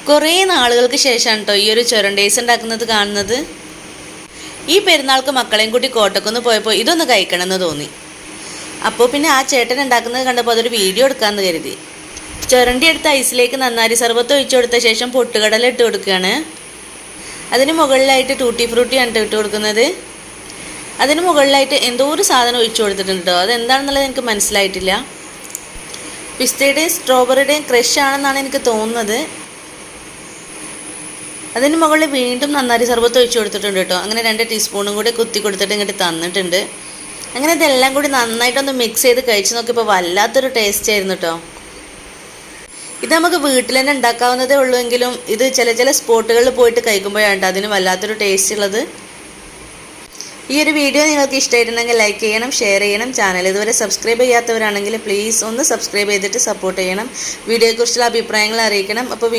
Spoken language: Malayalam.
കുറേ നാളുകൾക്ക് ശേഷമാണ് കേട്ടോ ഈ ഒരു ചുരണ്ടേസ് ഉണ്ടാക്കുന്നത് കാണുന്നത്. ഈ പെരുന്നാൾക്ക് മക്കളെയും കൂട്ടി കോട്ടക്കുന്ന് പോയപ്പോൾ ഇതൊന്ന് കഴിക്കണമെന്ന് തോന്നി. അപ്പോൾ പിന്നെ ആ ചേട്ടൻ ഉണ്ടാക്കുന്നത് കണ്ടപ്പോൾ അതൊരു വീഡിയോ എടുക്കാമെന്ന് കരുതി. ചുരണ്ടി എടുത്ത ഐസിലേക്ക് നന്നാരി സർബത്ത് ഒഴിച്ചു കൊടുത്ത ശേഷം പൊട്ടുകടല ഇട്ട് കൊടുക്കുകയാണ്. അതിന് മുകളിലായിട്ട് ടൂട്ടി ഫ്രൂട്ടിയാണ് ഇട്ട് കൊടുക്കുന്നത്. അതിന് മുകളിലായിട്ട് എന്തോ ഒരു സാധനം ഒഴിച്ചു കൊടുത്തിട്ടുണ്ട് കേട്ടോ. അതെന്താണെന്നുള്ളത് എനിക്ക് മനസ്സിലായിട്ടില്ല. പിസ്തയുടെയും സ്ട്രോബെറിയുടെയും ക്രഷ് ആണെന്നാണ് എനിക്ക് തോന്നുന്നത്. അതിന് മുകളിൽ വീണ്ടും നന്നാരി സർബത്ത് ഒഴിച്ചു കൊടുത്തിട്ടുണ്ട് കേട്ടോ. അങ്ങനെ 2 ടീസ്പൂണും കൂടി കുത്തി കൊടുത്തിട്ട് ഇങ്ങോട്ട് തന്നിട്ടുണ്ട്. അങ്ങനെ ഇതെല്ലാം കൂടി നന്നായിട്ടൊന്ന് മിക്സ് ചെയ്ത് കഴിച്ച് നോക്കിയപ്പോൾ വല്ലാത്തൊരു ടേസ്റ്റ് ആയിരുന്നു കേട്ടോ. ഇത് നമുക്ക് വീട്ടിൽ തന്നെ ഉണ്ടാക്കാവുന്നതേ ഉള്ളൂ എങ്കിലും ഇത് ചില സ്പോട്ടുകളിൽ പോയിട്ട് കഴിക്കുമ്പോഴാണ് അതിന് വല്ലാത്തൊരു ടേസ്റ്റ് ഉള്ളത്. ഈ ഒരു വീഡിയോ നിങ്ങൾക്ക് ഇഷ്ടമായിട്ടുണ്ടെങ്കിൽ ലൈക്ക് ചെയ്യണം, ഷെയർ ചെയ്യണം. ചാനൽ ഇതുവരെ സബ്സ്ക്രൈബ് ചെയ്യാത്തവരാണെങ്കിൽ പ്ലീസ് ഒന്ന് സബ്സ്ക്രൈബ് ചെയ്തിട്ട് സപ്പോർട്ട് ചെയ്യണം. വീഡിയോയെക്കുറിച്ചുള്ള അഭിപ്രായങ്ങൾ അറിയിക്കണം. അപ്പോൾ